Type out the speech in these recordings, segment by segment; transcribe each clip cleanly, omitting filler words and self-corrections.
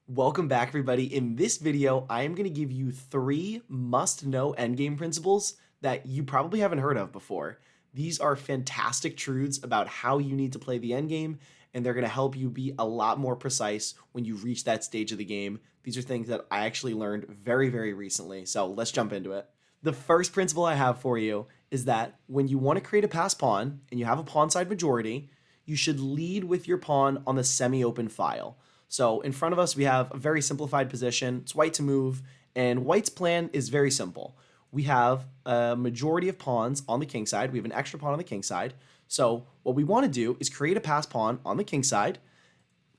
Welcome back, everybody. In this video, I am going to give you 3 must-know endgame principles that you probably haven't heard of before. These are fantastic truths about how you need to play the endgame, and they're going to help you be a lot more precise when you reach that stage of the game. These are things that I actually learned very, very recently, so let's jump into it. The first principle I have for you is that when you want to create a pass pawn and you have a pawn side majority, you should lead with your pawn on the semi-open file. So in front of us, we have a very simplified position. It's white to move, and white's plan is very simple. We have a majority of pawns on the king side. We have an extra pawn on the king side. So what we want to do is create a pass pawn on the king side,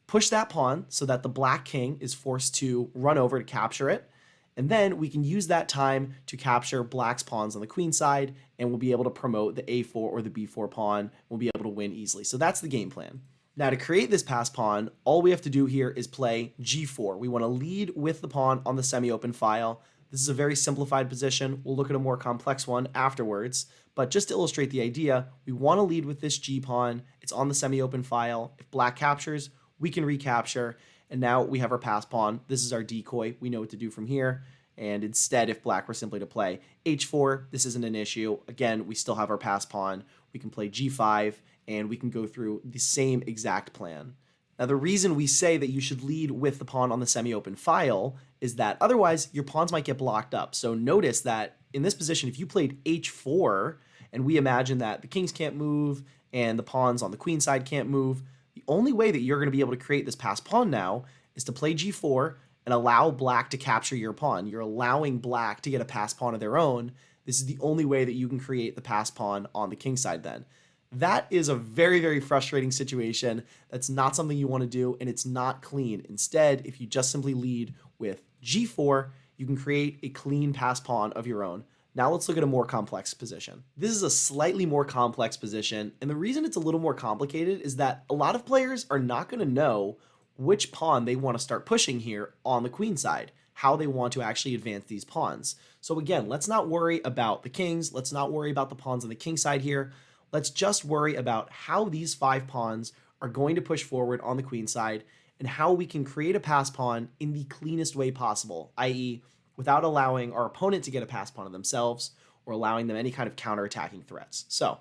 push that pawn so that the black king is forced to run over to capture it. And then we can use that time to capture black's pawns on the queen side, and we'll be able to promote the a4 or the b4 pawn. We'll be able to win easily. So that's the game plan. Now to create this pass pawn, all we have to do here is play g4. We want to lead with the pawn on the semi-open file. This is a very simplified position. We'll look at a more complex one afterwards. But just to illustrate the idea, we want to lead with this g pawn. It's on the semi-open file. If black captures, we can recapture. And now we have our pass pawn. This is our decoy. We know what to do from here. And instead, if black were simply to play h4, this isn't an issue. Again, we still have our pass pawn. We can play g5, and we can go through the same exact plan. Now, the reason we say that you should lead with the pawn on the semi-open file is that otherwise your pawns might get blocked up. So notice that in this position, if you played h4, and we imagine that the kings can't move and the pawns on the queen side can't move, the only way that you're going to be able to create this pass pawn now is to play g4 and allow black to capture your pawn. You're allowing black to get a pass pawn of their own. This is the only way that you can create the pass pawn on the king side then. That is a very, very frustrating situation. That's not something you want to do, and it's not clean. Instead, if you just simply lead with g4, you can create a clean pass pawn of your own. Now let's look at a more complex position. This is a slightly more complex position, and the reason it's a little more complicated is that a lot of players are not going to know which pawn they want to start pushing here on the queen side, how they want to actually advance these pawns. So again, let's not worry about the kings. Let's not worry about the pawns on the king side here. Let's just worry about how these 5 pawns are going to push forward on the queen side and how we can create a pass pawn in the cleanest way possible, i.e., without allowing our opponent to get a pass pawn of themselves or allowing them any kind of counter-attacking threats. So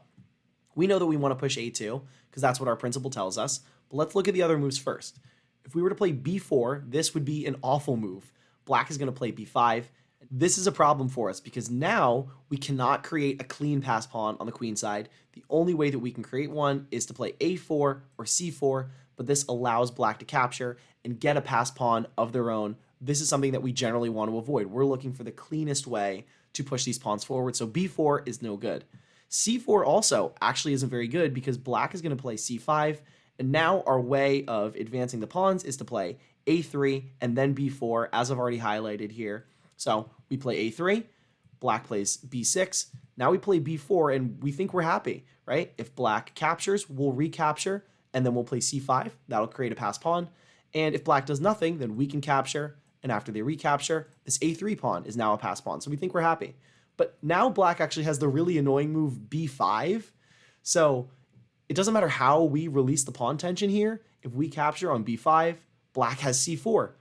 we know that we want to push a2 because that's what our principle tells us, but let's look at the other moves first. If we were to play b4, this would be an awful move. Black is going to play b5. This is a problem for us because now we cannot create a clean pass pawn on the queen side. The only way that we can create one is to play a4 or c4, but this allows black to capture and get a pass pawn of their own. This is something that we generally want to avoid. We're looking for the cleanest way to push these pawns forward, so b4 is no good. c4 also actually isn't very good because black is going to play c5, and now our way of advancing the pawns is to play a3 and then b4, as I've already highlighted here. So we play a3, black plays b6, now we play b4, and we think we're happy, right? If black captures, we'll recapture, and then we'll play c5. That'll create a pass pawn. And if black does nothing, then we can capture, and after they recapture, this a3 pawn is now a pass pawn. So we think we're happy. But now black actually has the really annoying move b5. So it doesn't matter how we release the pawn tension here. If we capture on b5, black has c4.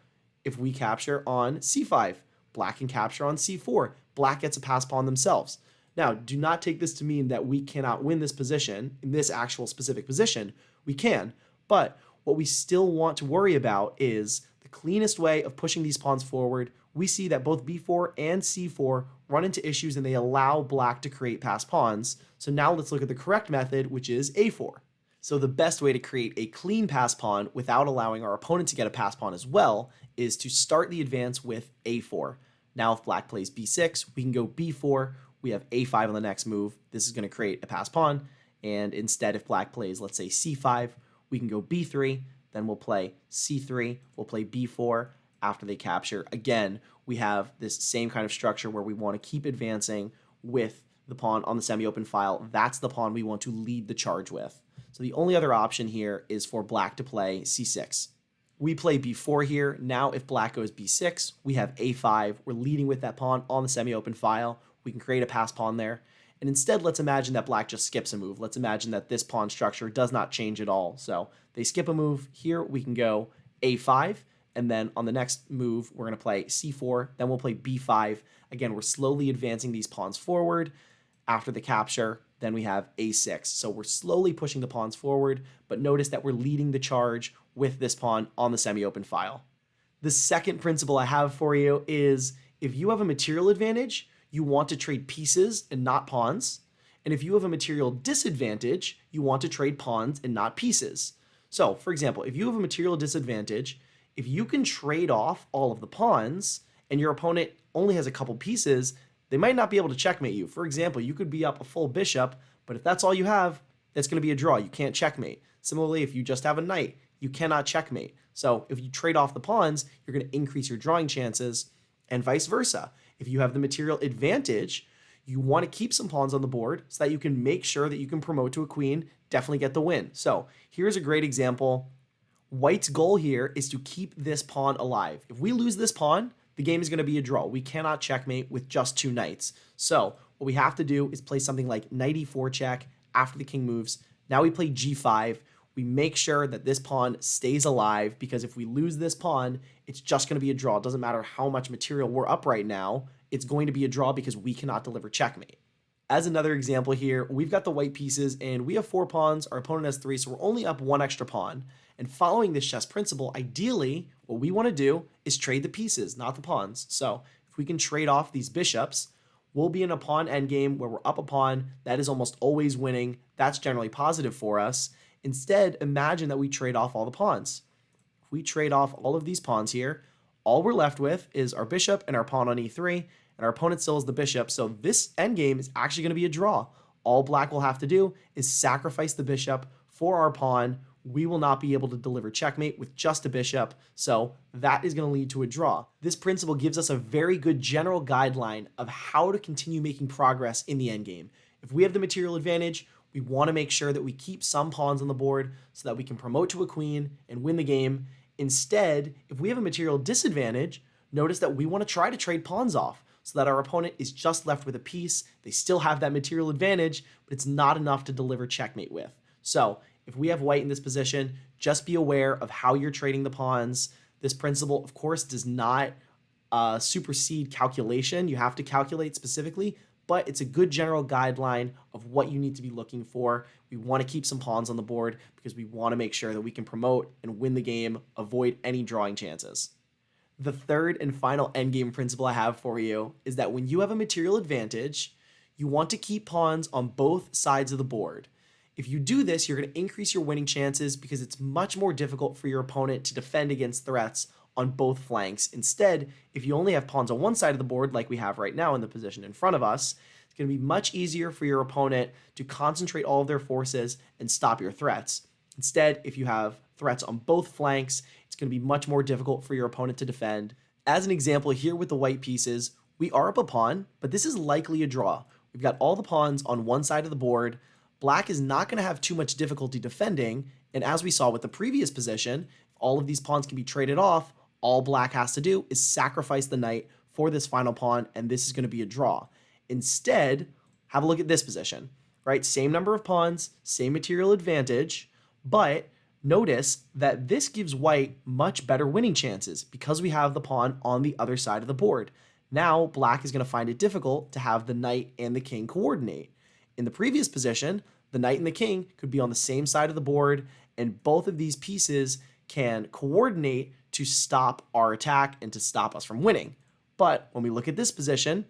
If we capture on c5, black can capture on c4. Black gets a pass pawn themselves. Now, do not take this to mean that we cannot win this position, in this actual specific position. We can, but what we still want to worry about is the cleanest way of pushing these pawns forward. We see that both b4 and c4 run into issues and they allow black to create pass pawns. So now let's look at the correct method, which is a4. So the best way to create a clean pass pawn without allowing our opponent to get a pass pawn as well is to start the advance with a4. Now if black plays b6, we can go b4. We have a5 on the next move. This is going to create a pass pawn. And instead, if black plays, let's say c5, we can go b3. Then we'll play c3. We'll play b4 after they capture. Again, we have this same kind of structure where we want to keep advancing with the pawn on the semi-open file. That's the pawn we want to lead the charge with. So the only other option here is for black to play c6. We play b4 here. Now if black goes b6, we have a5. We're leading with that pawn on the semi-open file. We can create a pass pawn there. And instead, let's imagine that black just skips a move. Let's imagine that this pawn structure does not change at all. So they skip a move. Here we can go a5, and then on the next move, we're going to play c4, then we'll play b5. Again, we're slowly advancing these pawns forward. After the capture, then we have a6. So we're slowly pushing the pawns forward, but notice that we're leading the charge with this pawn on the semi-open file. The second principle I have for you is if you have a material advantage, you want to trade pieces and not pawns. And if you have a material disadvantage, you want to trade pawns and not pieces. So, for example, if you have a material disadvantage, if you can trade off all of the pawns and your opponent only has a couple pieces, they might not be able to checkmate you. For example, you could be up a full bishop, but if that's all you have, that's going to be a draw. You can't checkmate. Similarly, if you just have a knight, you cannot checkmate. So if you trade off the pawns, you're going to increase your drawing chances, and vice versa. If you have the material advantage, you want to keep some pawns on the board so that you can make sure that you can promote to a queen, definitely get the win. So here's a great example. White's goal here is to keep this pawn alive. If we lose this pawn, the game is going to be a draw. We cannot checkmate with just two knights. So what we have to do is play something like knight e4 check after the king moves. Now we play g5. We make sure that this pawn stays alive, because if we lose this pawn, it's just going to be a draw. It doesn't matter how much material we're up right now. It's going to be a draw because we cannot deliver checkmate. As another example here, we've got the white pieces and we have 4 pawns. Our opponent has 3, so we're only up 1 extra pawn. And following this chess principle, ideally, what we want to do is trade the pieces, not the pawns. So if we can trade off these bishops, we'll be in a pawn endgame where we're up a pawn. That is almost always winning. That's generally positive for us. Instead, imagine that we trade off all the pawns. If we trade off all of these pawns here, all we're left with is our bishop and our pawn on e3, and our opponent still has the bishop. So this endgame is actually going to be a draw. All black will have to do is sacrifice the bishop for our pawn. We will not be able to deliver checkmate with just a bishop, so that is going to lead to a draw. This principle gives us a very good general guideline of how to continue making progress in the endgame. If we have the material advantage, we want to make sure that we keep some pawns on the board so that we can promote to a queen and win the game. Instead, if we have a material disadvantage, notice that we want to try to trade pawns off so that our opponent is just left with a piece. They still have that material advantage, but it's not enough to deliver checkmate with. So if we have white in this position, just be aware of how you're trading the pawns. This principle, of course, does not supersede calculation. You have to calculate specifically, but it's a good general guideline of what you need to be looking for. We want to keep some pawns on the board because we want to make sure that we can promote and win the game, avoid any drawing chances. The third and final endgame principle I have for you is that when you have a material advantage, you want to keep pawns on both sides of the board. If you do this, you're going to increase your winning chances because it's much more difficult for your opponent to defend against threats on both flanks. Instead, if you only have pawns on one side of the board, like we have right now in the position in front of us, it's going to be much easier for your opponent to concentrate all of their forces and stop your threats. Instead, if you have threats on both flanks, it's going to be much more difficult for your opponent to defend. As an example here with the white pieces, we are up a pawn, but this is likely a draw. We've got all the pawns on one side of the board. Black is not going to have too much difficulty defending, and as we saw with the previous position, if all of these pawns can be traded off, all black has to do is sacrifice the knight for this final pawn, and this is going to be a draw. Instead, have a look at this position, right? Same number of pawns, same material advantage, but notice that this gives white much better winning chances because we have the pawn on the other side of the board. Now, black is going to find it difficult to have the knight and the king coordinate. In the previous position, the knight and the king could be on the same side of the board, and both of these pieces can coordinate to stop our attack and to stop us from winning. But when we look at this position,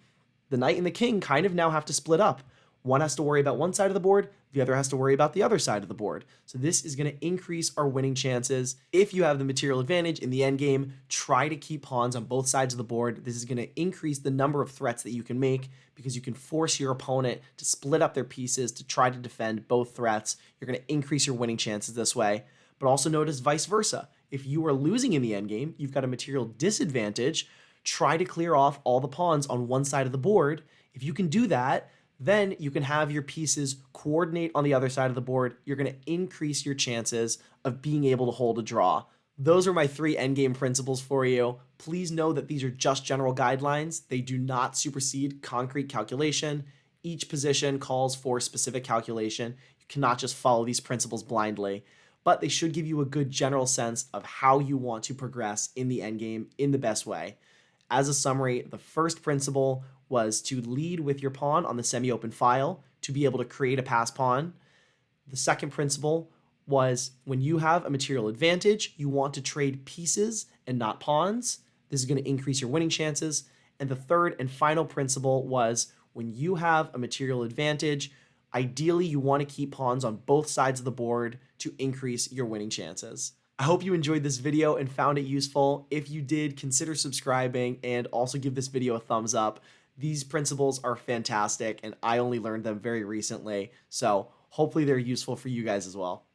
the knight and the king kind of now have to split up. One has to worry about one side of the board, the other has to worry about the other side of the board. So this is going to increase our winning chances. If you have the material advantage in the endgame, try to keep pawns on both sides of the board. This is going to increase the number of threats that you can make because you can force your opponent to split up their pieces to try to defend both threats. You're going to increase your winning chances this way. But also notice vice versa. If you are losing in the endgame, you've got a material disadvantage. Try to clear off all the pawns on one side of the board. If you can do that, then you can have your pieces coordinate on the other side of the board. You're going to increase your chances of being able to hold a draw. Those are my 3 endgame principles for you. Please know that these are just general guidelines. They do not supersede concrete calculation. Each position calls for specific calculation. You cannot just follow these principles blindly. but they should give you a good general sense of how you want to progress in the endgame in the best way. As a summary, the first principle was to lead with your pawn on the semi-open file to be able to create a pass pawn. The second principle was when you have a material advantage, you want to trade pieces and not pawns. This is going to increase your winning chances. And the third and final principle was when you have a material advantage, ideally you want to keep pawns on both sides of the board to increase your winning chances. I hope you enjoyed this video and found it useful. If you did, consider subscribing and also give this video a thumbs up. These principles are fantastic and I only learned them very recently, so hopefully they're useful for you guys as well.